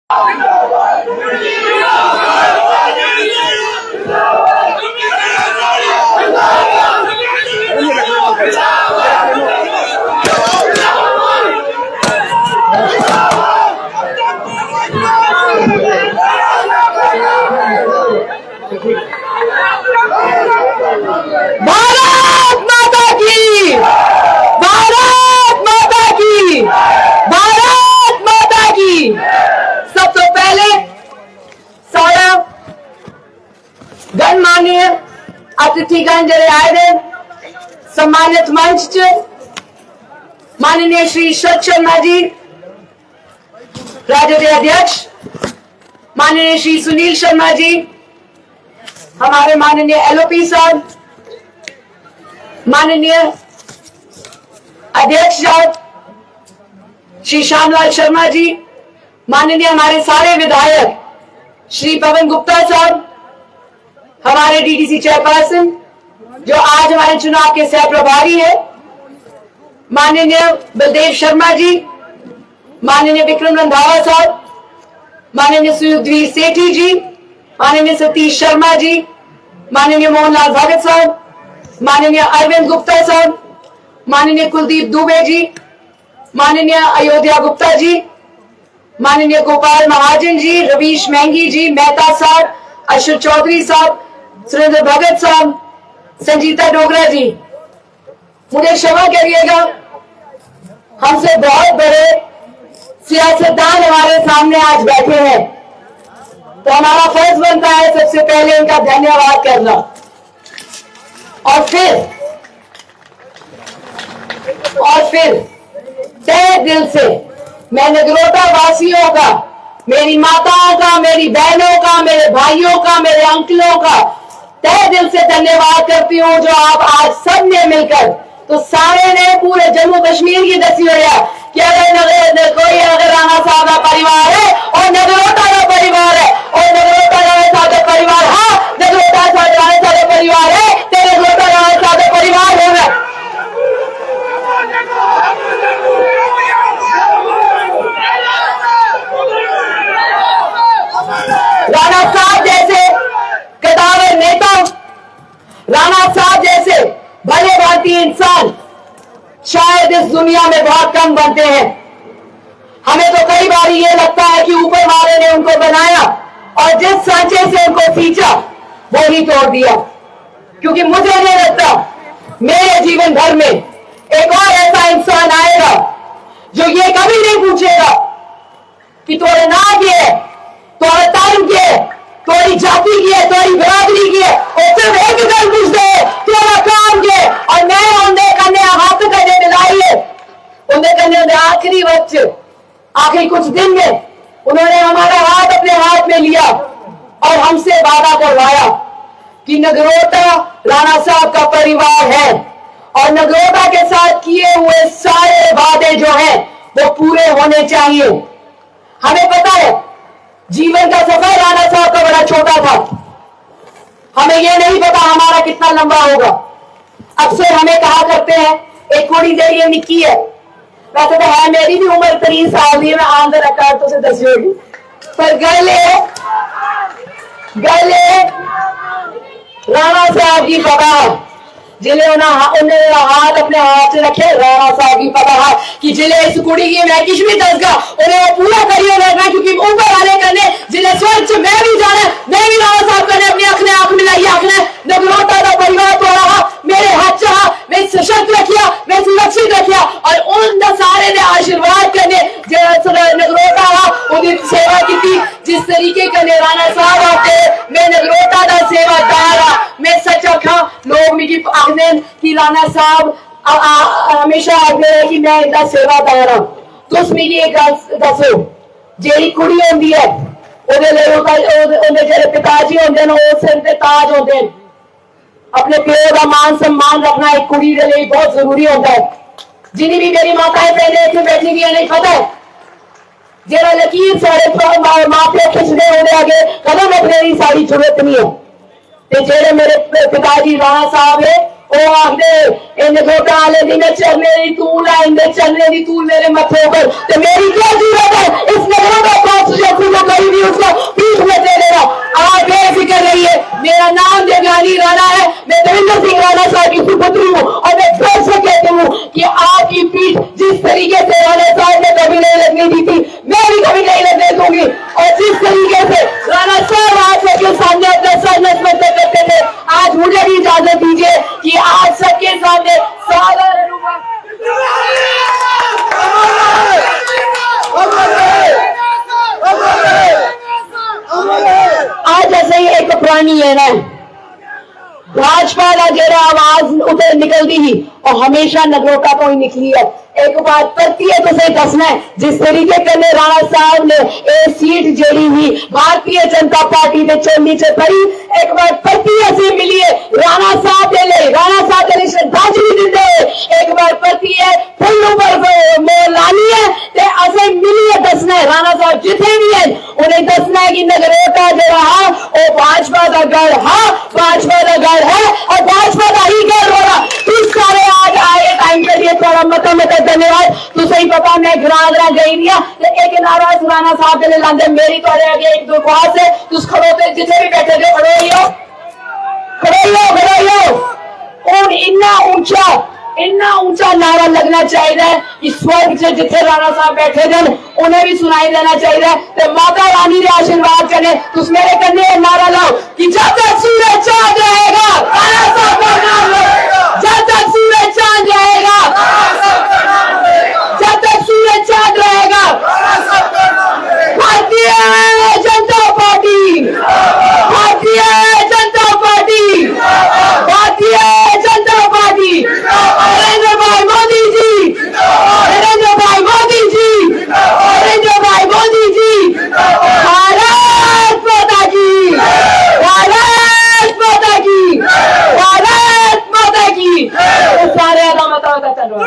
भारत माता की, भारत माता की, भारत माता की। सबसे पहले सारा गणमान्य अतिथिगण जरे आए थे, सम्मानित मंच च माननीय श्री शरद शर्मा जी राज्य के अध्यक्ष, माननीय श्री सुनील शर्मा जी, हमारे माननीय एलओपी साहब, माननीय अध्यक्ष साहब श्री श्यामलाल शर्मा जी, माननीय हमारे सारे विधायक श्री पवन गुप्ता साहब, हमारे डीडीसी चेयरपर्सन जो आज हमारे चुनाव के सह प्रभारी है, माननीय बलदेव शर्मा जी, माननीय विक्रम रंधावा साहब, माननीय सुखवीर सेठी जी, माननीय सतीश शर्मा जी, माननीय मोहनलाल भगत साहब, माननीय अरविंद गुप्ता साहब, माननीय कुलदीप दुबे जी, माननीय अयोध्या गुप्ता जी, माननीय गोपाल महाजन जी, रवीश महंगी जी, मेहता साहब, अशोक चौधरी साहब, सुरेंद्र भगत साहब, संजीता डोगरा जी। मुझे क्षमा करिएगा, हमसे बहुत बड़े सियासतदान हमारे सामने आज बैठे हैं, तो हमारा फर्ज बनता है सबसे पहले इनका धन्यवाद करना। और फिर तहे दिल से मैं नगरोटा वासियों का, मेरी माताओं का, मेरी बहनों का, मेरे भाइयों का, मेरे अंकलों का तहे दिल से धन्यवाद करती हूँ, जो आप आज सब ने मिलकर, तो सारे ने पूरे जम्मू कश्मीर की दसी हुई है कि अगर कोई अगर राणा साहब का परिवार है और नगरोटा का परिवार है और नगरोटा राणा साहब का परिवार, हाँ नगरोटा राणा साहब का परिवार है, तेरे नगरोटा राणा साहब का परिवार होगा। राणा साहब जैसे कदावर नेता, राणा साहब जैसे भले भारतीय इंसान शायद इस दुनिया में बहुत कम बनते हैं। हमें तो कई बार ये लगता है कि ऊपर वाले ने उनको बनाया और जिस सांचे से उनको खींचा वो ही तोड़ दिया, क्योंकि मुझे नहीं लगता मेरे जीवन भर में एक और ऐसा इंसान आएगा जो ये कभी नहीं पूछेगा कि तोरे नाम क्या है, तोरे तारीख क्या है, तोरी जाति की है, तोरी बिरादरी की है, और सिर्फ एक गल पूछ दे तेरा काम क्या है। और मैं उन्हें करने हाथ करने मिलाई है, उन्हें करने आखिरी वक्त, आखिरी कुछ दिन में उन्होंने हमारा हाथ अपने हाथ में लिया और हमसे वादा करवाया कि नगरोटा राणा साहब का परिवार है और नगरोटा के साथ किए हुए सारे वादे जो हैं वो पूरे होने चाहिए। हमें पता है जीवन का सफर राणा साहब का बड़ा छोटा था, हमें यह नहीं पता हमारा कितना लंबा होगा। अक्सर हमें कहा करते हैं एक कुड़ी जरिए निकी है, वैसे तो है मेरी भी उम्र 30 साल की, मैं आंदर अकार तो से दस होगी, पर गले राणा साहब की पता जिले उन्हें हाथ अपने हाथ से रखे, राणा साहब की पता है कि जिले इस कुड़ी की मैं किश भी दसगा उन्हें वो पूरा करिए रखना, क्योंकि ऊपर वाले करने जिले स्वच्छ मैं भी जाना, मैं भी राणा साहब करने अपनी आंख ने आंख मिलाई, आंख ने नगरोटा का परिवार तो रहा, मेरे हाथ चाह मैं सशक्त रखिया, मैं सुरक्षित रखिया और उन सारे ने आशीर्वाद करने नगरोटा उनकी सेवा की थी। जिस तरीके का राणा साहब आते मैं नगरोटा का सेवादार, मैं सच आखा लोग मेरी आखने कि राणा साहब हमेशा आखते हैं कि मैं इनका सेवादार हाँ। तो उसमें एक गल दसो, जेड़ी कुड़ी होंगी है जेडे पिताजी होंगे उस सिर ते ताज होंगे, अपने प्यो का मान सम्मान रखना एक कुड़ी के लिए बहुत जरूरी होता है। जिन्हें भी मेरी माताएं पहले इतने बैठी हुई है नहीं पता है, जेड़ा लकीर सारे माँ प्यो खिंचने होने आगे कदम रखने की सारी जरूरत नहीं है। ते जेड़े मेरे पिताजी राणा साहब है वो आखदे इन छोटा वाले दिन चलने की तूल है, इनके चलने की तूल मेरे मथे पर, तो मेरी क्या जरूरत है इस नगरों का पुरानी है ना भाजपा का जेड़ा आवाज उधर निकलती ही और हमेशा नगरोटा तो ही निकली है। एक बात करती है तो सही दसना है जिस तरीके से राणा साहब ने ये सीट जेड़ी ही भारतीय जनता पार्टी के चोली से पड़ी एक बार पति ऐसी मिली है राणा साहब ने श्रद्धांजलि देते हुए एक बार पति है फुल ऊपर लानी है ते असे मिली है दसना है राणा साहब जिथे भी है उन्हें दसना है कि नगरोटा जो रहा वो भाजपा का गढ़ भाजपा का गढ़ है और भाजपा का ही गढ़ होगा। इस सारे आज आए टाइम के लिए थोड़ा मत धन्यवाद। तू सही पता मैं ग्रां गई नहीं एक नारा राणा साहब के लिए लाते मेरी तो आगे एक दुर्वास है तुम खड़ोते जिथे भी बैठे थे खड़ो और इन्ना ऊंचा नारा लगना चाहिए कि स्वर्ग से जिथे राणा साहब बैठे थे उन्हें भी सुनाई देना चाहिए तो माता रानी ने आशीर्वाद करे तुम मेरे कन्ने नारा लाओ कि जब तक सूरज चांद रहेगा राणा साहब का नाम रहेगा जब तक सूरज चांद रहेगा जब तक सूरज चांद रहेगा Bharatiya Janata party Bharatiya Janata party Bharatiya Janata party Narendra भाई मोदी जी नरेंद्र भाई मोदी जी नरेंद्र भाई मोदी जी भारत माता की भारत माता की भारत माता की सारे अदामत धन्यवाद।